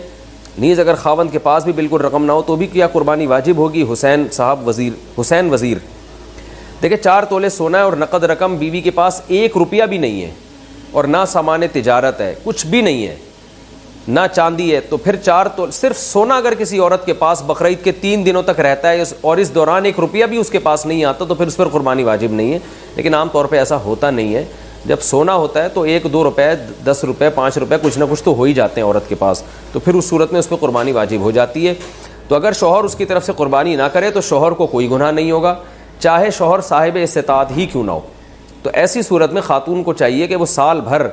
نیز اگر خاوند کے پاس بھی بالکل رقم نہ ہو تو بھی کیا قربانی واجب ہوگی؟ حسین وزیر دیکھیں 4 تولے سونا ہے اور نقد رقم، بیوی کے پاس 1 روپیہ بھی نہیں ہے اور نہ سامان تجارت ہے، کچھ بھی نہیں ہے، نہ چاندی ہے، تو پھر 4 تولے صرف سونا اگر کسی عورت کے پاس بقرعید کے 3 دنوں تک رہتا ہے اور اس دوران 1 روپیہ بھی اس کے پاس نہیں آتا تو پھر اس پر قربانی واجب نہیں ہے۔ لیکن عام طور پہ ایسا ہوتا نہیں ہے، جب سونا ہوتا ہے تو 1-2 روپے، 10 روپے، 5 روپے کچھ نہ کچھ تو ہو ہی جاتے ہیں عورت کے پاس، تو پھر اس صورت میں اس پہ قربانی واجب ہو جاتی ہے۔ تو اگر شوہر اس کی طرف سے قربانی نہ کرے تو شوہر کو کوئی گناہ نہیں ہوگا، چاہے شوہر صاحب استطاعت ہی کیوں نہ ہو۔ تو ایسی صورت میں خاتون کو چاہیے کہ وہ سال بھر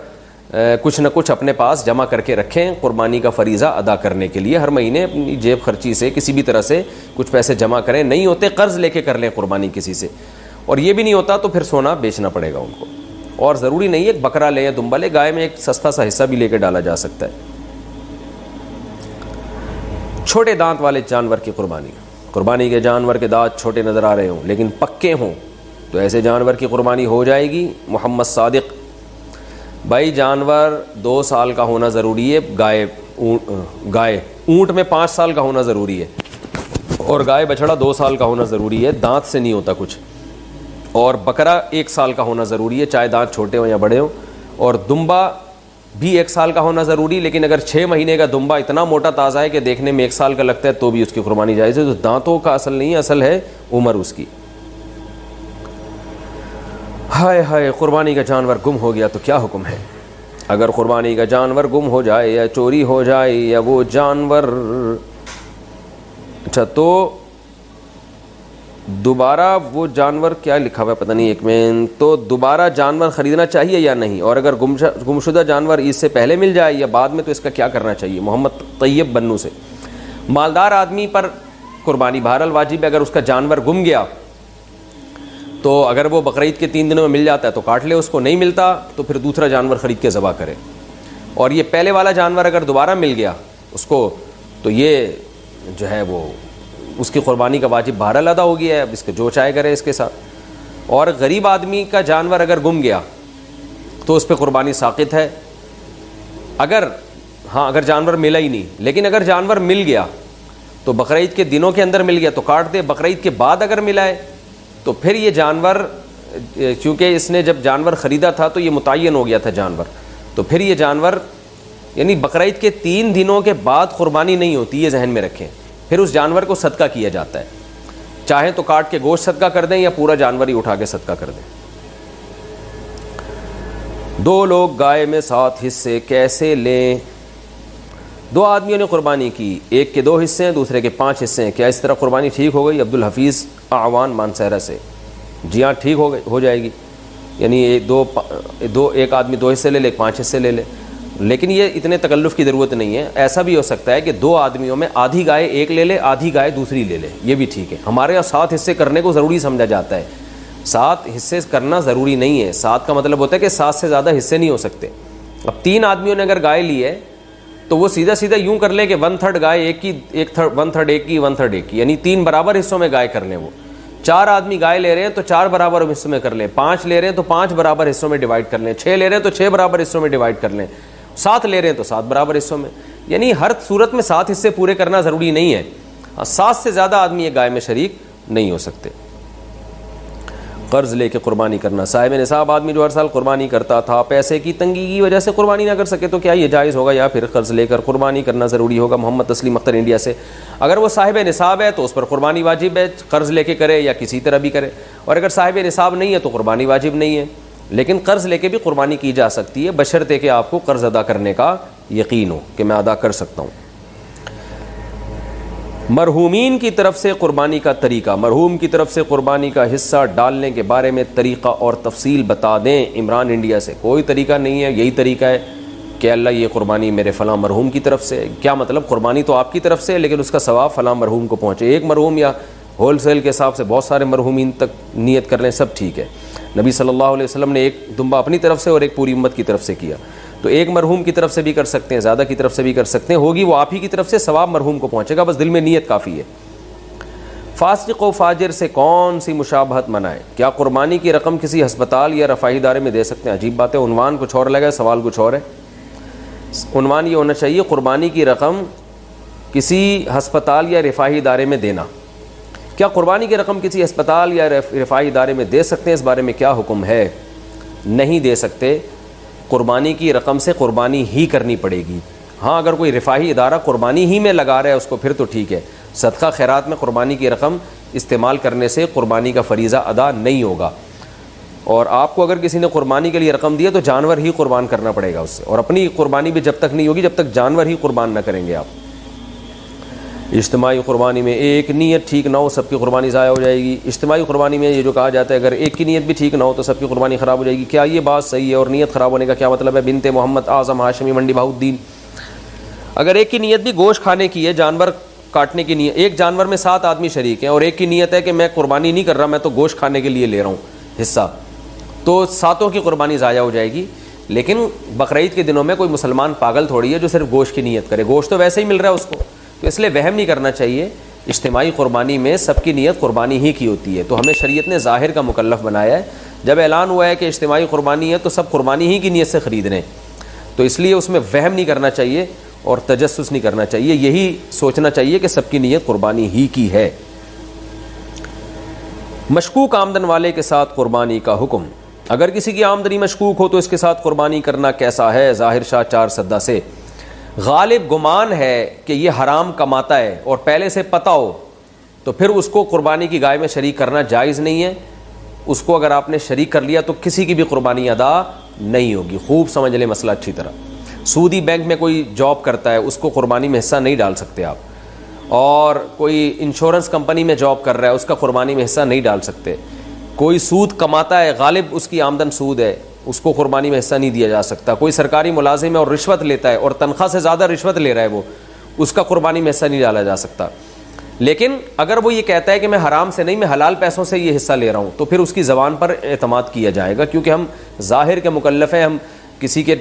کچھ نہ کچھ اپنے پاس جمع کر کے رکھیں قربانی کا فریضہ ادا کرنے کے لیے، ہر مہینے اپنی جیب خرچی سے کسی بھی طرح سے کچھ پیسے جمع کریں، نہیں ہوتے قرض لے کے کر لیں قربانی کسی سے، اور یہ بھی نہیں ہوتا تو پھر سونا بیچنا پڑے گا ان کو، اور ضروری نہیں ہے ایک بکرا لے یا دمبا لے، گائے میں ایک سستا سا حصہ بھی لے کے ڈالا جا سکتا ہے۔ چھوٹے دانت والے جانور کی قربانی کے جانور کے دانت چھوٹے نظر آ رہے ہوں لیکن پکے ہوں تو ایسے جانور کی قربانی ہو جائے گی۔ محمد صادق: بھائی جانور 2 سال کا ہونا ضروری ہے، گائے اونٹ میں 5 سال کا ہونا ضروری ہے، اور گائے بچڑا 2 سال کا ہونا ضروری ہے، دانت سے نہیں ہوتا کچھ، اور بکرا 1 سال کا ہونا ضروری ہے چاہے دانت چھوٹے ہوں یا بڑے ہوں، اور دمبا بھی 1 سال کا ہونا ضروری، لیکن اگر 6 مہینے کا دمبا اتنا موٹا تازہ ہے کہ دیکھنے میں 1 سال کا لگتا ہے تو بھی اس کی قربانی جائز ہے۔ تو دانتوں کا اصل نہیں ہے، اصل ہے عمر اس کی۔ ہائے ہائے، قربانی کا جانور گم ہو گیا تو کیا حکم ہے؟ اگر قربانی کا جانور گم ہو جائے یا چوری ہو جائے یا وہ جانور، اچھا تو دوبارہ وہ جانور کیا لکھا ہوا ہے پتہ نہیں، ایک منٹ، تو دوبارہ جانور خریدنا چاہیے یا نہیں؟ اور اگر گمشدہ جانور عید سے پہلے مل جائے یا بعد میں تو اس کا کیا کرنا چاہیے؟ محمد طیب بنو سے: مالدار آدمی پر قربانی بہرحال واجب ہے، اگر اس کا جانور گم گیا تو اگر وہ بقرعید کے 3 دنوں میں مل جاتا ہے تو کاٹ لے، اس کو نہیں ملتا تو پھر دوسرا جانور خرید کے ذبح کرے، اور یہ پہلے والا جانور اگر دوبارہ مل گیا اس کو تو یہ جو ہے وہ اس کی قربانی کا واجب بہرحال ادا ہو گیا ہے، اب اس کے جو چاہے کرے اس کے ساتھ۔ اور غریب آدمی کا جانور اگر گم گیا تو اس پہ قربانی ساقط ہے، اگر جانور ملا ہی نہیں، لیکن اگر جانور مل گیا تو بقرعید کے دنوں کے اندر مل گیا تو کاٹ دے، بقرعید کے بعد اگر ملا ہے تو پھر یہ جانور، چونکہ اس نے جب جانور خریدا تھا تو یہ متعین ہو گیا تھا جانور، تو پھر یہ جانور یعنی بقرعید کے 3 دنوں کے بعد قربانی نہیں ہوتی، یہ ذہن میں رکھیں، پھر اس جانور کو صدقہ کیا جاتا ہے، چاہیں تو کاٹ کے گوشت صدقہ کر دیں یا پورا جانور ہی اٹھا کے صدقہ کر دیں۔ 2 لوگ گائے میں 7 حصے کیسے لیں؟ 2 آدمیوں نے قربانی کی، ایک کے 2 حصے ہیں دوسرے کے 5 حصے ہیں، کیا اس طرح قربانی ٹھیک ہو گئی؟ عبدالحفیظ اعوان مانسہرہ سے: جی ہاں ٹھیک ہو جائے گی، یعنی ایک آدمی 2 حصے لے لے، 5 حصے لے لے، لیکن یہ اتنے تکلف کی ضرورت نہیں ہے۔ ایسا بھی ہو سکتا ہے کہ 2 آدمیوں میں آدھی گائے ایک لے لے، آدھی گائے دوسری لے لے، یہ بھی ٹھیک ہے۔ ہمارے یہاں 7 حصے کرنے کو ضروری سمجھا جاتا ہے، 7 حصے کرنا ضروری نہیں ہے، 7 کا مطلب ہوتا ہے کہ 7 سے زیادہ حصے نہیں ہو سکتے۔ اب 3 آدمیوں نے اگر گائے لی ہے تو وہ سیدھا یوں کر لیں کہ 1/3 گائے ایک کی، 1/3 ایک کی، 1/3 ایک کی، یعنی 3 برابر حصوں میں گائے کر لیں۔ وہ 4 آدمی گائے لے رہے ہیں تو 4 برابر حصوں میں کر لیں، 5 لے رہے ہیں تو 5 برابر حصوں میں ڈیوائڈ کر لیں، 6 لے رہے ہیں تو 6 برابر حصوں میں ڈیوائڈ کر لیں، 7 لے رہے ہیں تو 7 برابر حصوں میں، یعنی ہر صورت میں 7 حصے پورے کرنا ضروری نہیں ہے، 7 سے زیادہ آدمی ایک گائے میں شریک نہیں ہو سکتے۔ قرض لے کے قربانی کرنا. صاحب نصاب آدمی جو ہر سال قربانی کرتا تھا پیسے کی تنگی کی وجہ سے قربانی نہ کر سکے تو کیا یہ جائز ہوگا یا پھر قرض لے کر قربانی کرنا ضروری ہوگا؟ محمد تسلیم اختر انڈیا سے. اگر وہ صاحب نصاب ہے تو اس پر قربانی واجب ہے, قرض لے کے کرے یا کسی طرح بھی کرے. اور اگر صاحب نصاب نہیں ہے تو قربانی واجب نہیں ہے, لیکن قرض لے کے بھی قربانی کی جا سکتی ہے بشرطے کہ آپ کو قرض ادا کرنے کا یقین ہو کہ میں ادا کر سکتا ہوں. مرحومین کی طرف سے قربانی کا طریقہ, مرحوم کی طرف سے قربانی کا حصہ ڈالنے کے بارے میں طریقہ اور تفصیل بتا دیں. عمران انڈیا سے. کوئی طریقہ نہیں ہے, یہی طریقہ ہے کہ اللہ یہ قربانی میرے فلاں مرحوم کی طرف سے. کیا مطلب؟ قربانی تو آپ کی طرف سے لیکن اس کا ثواب فلاں مرحوم کو پہنچے. ایک مرحوم یا ہول سیل کے حساب سے بہت سارے مرحومین تک نیت کر لیں, سب ٹھیک ہے. نبی صلی اللہ علیہ وسلم نے ایک دمبا اپنی طرف سے اور ایک پوری امت کی طرف سے کیا, تو ایک مرحوم کی طرف سے بھی کر سکتے ہیں, زیادہ کی طرف سے بھی کر سکتے ہیں. ہوگی وہ آپ ہی کی طرف سے, ثواب مرحوم کو پہنچے گا, بس دل میں نیت کافی ہے. فاسق و فاجر سے کون سی مشابہت منائے؟ کیا قربانی کی رقم کسی ہسپتال یا رفاہی ادارے میں دے سکتے ہیں؟ عجیب بات ہے, عنوان کچھ اور لگا, سوال کچھ اور ہے. عنوان یہ ہونا چاہیے قربانی کی رقم کسی ہسپتال یا رفاہی ادارے میں دینا. کیا قربانی کی رقم کسی ہسپتال یا رفاہی ادارے میں دے سکتے ہیں؟ اس بارے میں کیا حکم ہے؟ نہیں دے سکتے. قربانی کی رقم سے قربانی ہی کرنی پڑے گی. ہاں اگر کوئی رفاہی ادارہ قربانی ہی میں لگا رہا ہے اس کو پھر تو ٹھیک ہے. صدقہ خیرات میں قربانی کی رقم استعمال کرنے سے قربانی کا فریضہ ادا نہیں ہوگا. اور آپ کو اگر کسی نے قربانی کے لیے رقم دی ہے تو جانور ہی قربان کرنا پڑے گا اس سے, اور اپنی قربانی بھی جب تک نہیں ہوگی جب تک جانور ہی قربان نہ کریں گے آپ. اجتماعی قربانی میں ایک نیت ٹھیک نہ ہو سب کی قربانی ضائع ہو جائے گی. اجتماعی قربانی میں یہ جو کہا جاتا ہے اگر ایک کی نیت بھی ٹھیک نہ ہو تو سب کی قربانی خراب ہو جائے گی, کیا یہ بات صحیح ہے؟ اور نیت خراب ہونے کا کیا مطلب ہے؟ بنت محمد اعظم ہاشمی منڈی بہاؤالدین. اگر ایک کی نیت بھی گوشت کھانے کی ہے, جانور کاٹنے کی نیت, ایک جانور میں 7 آدمی شریک ہیں اور ایک کی نیت ہے کہ میں قربانی نہیں کر رہا, میں تو گوشت کھانے کے لیے لے رہا ہوں حصہ, تو 7 کی قربانی ضائع ہو جائے گی. لیکن بقرعید کے دنوں میں کوئی مسلمان پاگل تھوڑی ہے جو صرف گوشت کی نیت کرے, گوشت تو ویسے ہی مل رہا ہے اس کو, تو اس لیے وہم نہیں کرنا چاہیے. اجتماعی قربانی میں سب کی نیت قربانی ہی کی ہوتی ہے, تو ہمیں شریعت نے ظاہر کا مکلف بنایا ہے. جب اعلان ہوا ہے کہ اجتماعی قربانی ہے تو سب قربانی ہی کی نیت سے خرید رہے ہیں, تو اس لیے اس میں وہم نہیں کرنا چاہیے اور تجسس نہیں کرنا چاہیے, یہی سوچنا چاہیے کہ سب کی نیت قربانی ہی کی ہے. مشکوک آمدن والے کے ساتھ قربانی کا حکم. اگر کسی کی آمدنی مشکوک ہو تو اس کے ساتھ قربانی کرنا کیسا ہے؟ ظاہر شاہ 4 سدہ سے. غالب گمان ہے کہ یہ حرام کماتا ہے اور پہلے سے پتہ ہو تو پھر اس کو قربانی کی گائے میں شریک کرنا جائز نہیں ہے. اس کو اگر آپ نے شریک کر لیا تو کسی کی بھی قربانی ادا نہیں ہوگی. خوب سمجھ لیں مسئلہ اچھی طرح. سودی بینک میں کوئی جاب کرتا ہے اس کو قربانی میں حصہ نہیں ڈال سکتے آپ, اور کوئی انشورنس کمپنی میں جاب کر رہا ہے اس کا قربانی میں حصہ نہیں ڈال سکتے. کوئی سود کماتا ہے, غالب اس کی آمدن سود ہے, اس کو قربانی میں حصہ نہیں دیا جا سکتا. کوئی سرکاری ملازم ہے اور رشوت لیتا ہے اور تنخواہ سے زیادہ رشوت لے رہا ہے وہ, اس کا قربانی میں حصہ نہیں ڈالا جا سکتا. لیکن اگر وہ یہ کہتا ہے کہ میں حرام سے نہیں, میں حلال پیسوں سے یہ حصہ لے رہا ہوں, تو پھر اس کی زبان پر اعتماد کیا جائے گا, کیونکہ ہم ظاہر کے مکلف ہیں, ہم کسی کے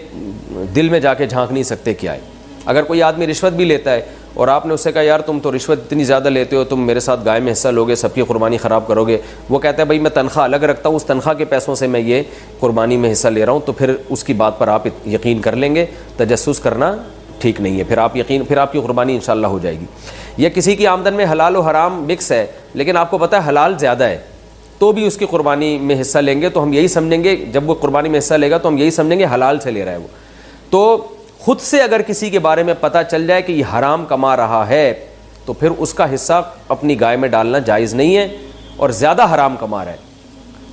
دل میں جا کے جھانک نہیں سکتے کیا ہے. اگر کوئی آدمی رشوت بھی لیتا ہے اور آپ نے اس سے کہا یار تم تو رشوت اتنی زیادہ لیتے ہو, تم میرے ساتھ گائے میں حصہ لوگے, سب کی قربانی خراب کرو گے, وہ کہتا ہے بھائی میں تنخواہ الگ رکھتا ہوں, اس تنخواہ کے پیسوں سے میں یہ قربانی میں حصہ لے رہا ہوں, تو پھر اس کی بات پر آپ یقین کر لیں گے. تجسس کرنا ٹھیک نہیں ہے, پھر آپ کی قربانی انشاءاللہ ہو جائے گی. یا کسی کی آمدن میں حلال و حرام مکس ہے لیکن آپ کو پتہ ہے حلال زیادہ ہے تو بھی اس کی قربانی میں حصہ لیں گے, تو ہم یہی سمجھیں گے, جب وہ قربانی میں حصہ لے گا تو ہم یہی سمجھیں گے حلال سے لے رہا ہے وہ. تو خود سے اگر کسی کے بارے میں پتہ چل جائے کہ یہ حرام کما رہا ہے تو پھر اس کا حصہ اپنی گائے میں ڈالنا جائز نہیں ہے, اور زیادہ حرام کما رہا ہے.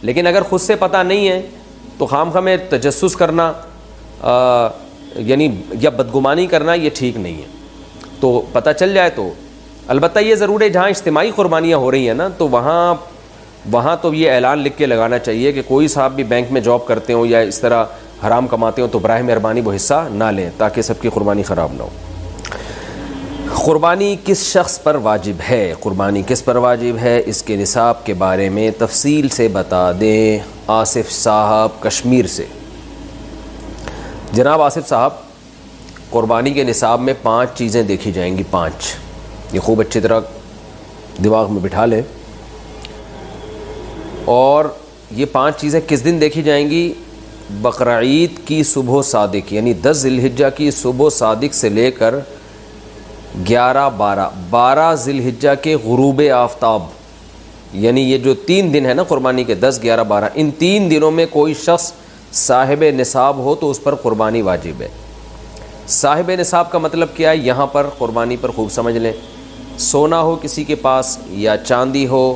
لیکن اگر خود سے پتہ نہیں ہے تو خواہ میں تجسس کرنا یعنی یا بدگمانی کرنا یہ ٹھیک نہیں ہے. تو پتہ چل جائے تو البتہ یہ ضرور ہے جہاں اجتماعی قربانیاں ہو رہی ہیں نا, تو وہاں تو یہ اعلان لکھ کے لگانا چاہیے کہ کوئی صاحب بھی بینک میں جاب کرتے ہوں یا اس طرح حرام کماتے ہوں تو براہ مہربانی وہ حصہ نہ لیں, تاکہ سب کی قربانی خراب نہ ہو. قربانی کس شخص پر واجب ہے؟ قربانی کس پر واجب ہے, اس کے نصاب کے بارے میں تفصیل سے بتا دیں. آصف صاحب کشمیر سے. جناب آصف صاحب, قربانی کے نصاب میں 5 چیزیں دیکھی جائیں گی. 5 یہ خوب اچھی طرح دماغ میں بٹھا لیں. اور یہ 5 چیزیں کس دن دیکھی جائیں گی؟ بقرعید کی صبح صادق یعنی 10 ذی الحجہ کی صبح صادق سے لے کر 11 12 ذی الحجہ کے غروب آفتاب یعنی یہ جو 3 دن ہے نا قربانی کے 10 11 12 ان 3 دنوں میں کوئی شخص صاحب نصاب ہو تو اس پر قربانی واجب ہے۔ صاحب نصاب کا مطلب کیا ہے یہاں پر قربانی پر خوب سمجھ لیں، سونا ہو کسی کے پاس یا چاندی ہو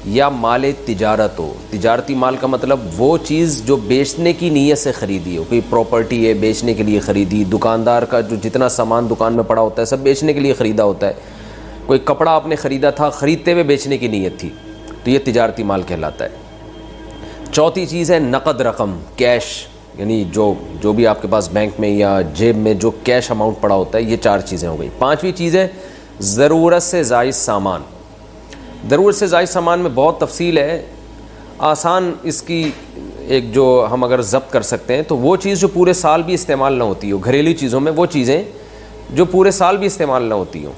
یا مال تجارت ہو۔ تجارتی مال کا مطلب وہ چیز جو بیچنے کی نیت سے خریدی ہو، کوئی پراپرٹی ہے بیچنے کے لیے خریدی، دکاندار کا جو جتنا سامان دکان میں پڑا ہوتا ہے سب بیچنے کے لیے خریدا ہوتا ہے، کوئی کپڑا آپ نے خریدا تھا خریدتے ہوئے بیچنے کی نیت تھی تو یہ تجارتی مال کہلاتا ہے۔ چوتھی چیز ہے نقد رقم، کیش، یعنی جو بھی آپ کے پاس بینک میں یا جیب میں جو کیش اماؤنٹ پڑا ہوتا ہے، یہ 4 چیزیں ہو گئی۔ 5ویں چیز ہے ضرورت سے زائد سامان۔ ضرورت سے زائد سامان میں بہت تفصیل ہے، آسان اس کی ایک جو ہم اگر ضبط کر سکتے ہیں تو وہ چیز جو پورے سال بھی استعمال نہ ہوتی ہو، گھریلو چیزوں میں وہ چیزیں جو پورے سال بھی استعمال نہ ہوتی ہوں،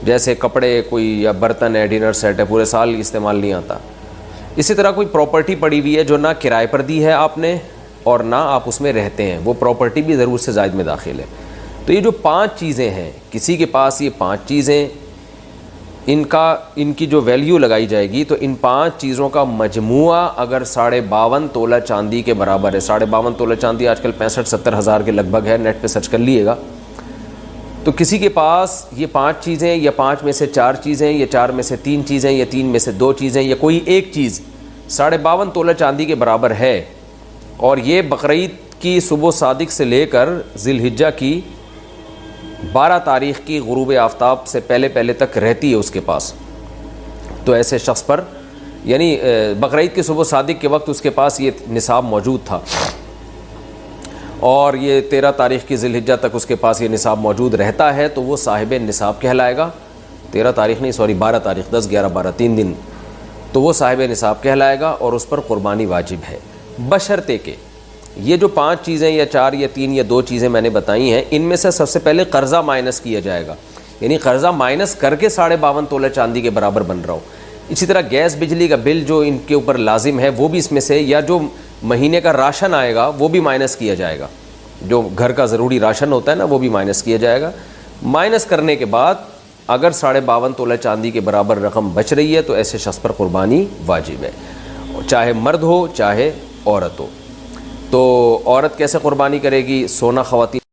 جیسے کپڑے کوئی یا برتن ہے، ڈنر سیٹ ہے، پورے سال استعمال نہیں آتا۔ اسی طرح کوئی پراپرٹی پڑی ہوئی ہے جو نہ کرائے پر دی ہے آپ نے اور نہ آپ اس میں رہتے ہیں، وہ پراپرٹی بھی ضرورت سے زائد میں داخل ہے۔ تو یہ جو 5 چیزیں ہیں، کسی کے پاس یہ 5 چیزیں، ان کی جو ویلیو لگائی جائے گی تو ان 5 چیزوں کا مجموعہ اگر 52.5 تولہ چاندی کے برابر ہے، 52.5 تولہ چاندی آج کل 65-70 ہزار کے لگ بھگ ہے، نیٹ پہ سرچ کر لیے گا، تو کسی کے پاس یہ 5 چیزیں یا 5 میں سے 4 چیزیں یا 4 میں سے 3 چیزیں یا 3 میں سے 2 چیزیں یا کوئی ایک چیز 52.5 تولہ چاندی کے برابر ہے، اور یہ بقرعید کی صبح صادق سے لے کر ذی الحجہ کی 12 تاریخ کی غروب آفتاب سے پہلے تک رہتی ہے اس کے پاس، تو ایسے شخص پر یعنی بقرعید کی صبح صادق کے وقت اس کے پاس یہ نصاب موجود تھا اور یہ 13 تاریخ کی ذی الحجہ تک اس کے پاس یہ نصاب موجود رہتا ہے تو وہ صاحب نصاب کہلائے گا۔ 13 تاریخ نہیں 12 تاریخ 10 11 12 3 دن تو وہ صاحب نصاب کہلائے گا اور اس پر قربانی واجب ہے، بشرطے کہ یہ جو 5 چیزیں یا 4 یا 3 یا 2 چیزیں میں نے بتائی ہیں ان میں سے سب سے پہلے قرضہ مائنس کیا جائے گا، یعنی قرضہ مائنس کر کے 52.5 تولہ چاندی کے برابر بن رہا ہو۔ اسی طرح گیس بجلی کا بل جو ان کے اوپر لازم ہے وہ بھی اس میں سے، یا جو مہینے کا راشن آئے گا وہ بھی مائنس کیا جائے گا، جو گھر کا ضروری راشن ہوتا ہے نا وہ بھی مائنس کیا جائے گا۔ مائنس کرنے کے بعد اگر 52.5 تولہ چاندی کے برابر رقم بچ رہی ہے تو ایسے شخص پر قربانی واجب ہے، چاہے مرد ہو چاہے عورت ہو۔ تو عورت کیسے قربانی کرے گی؟ سونا خواتین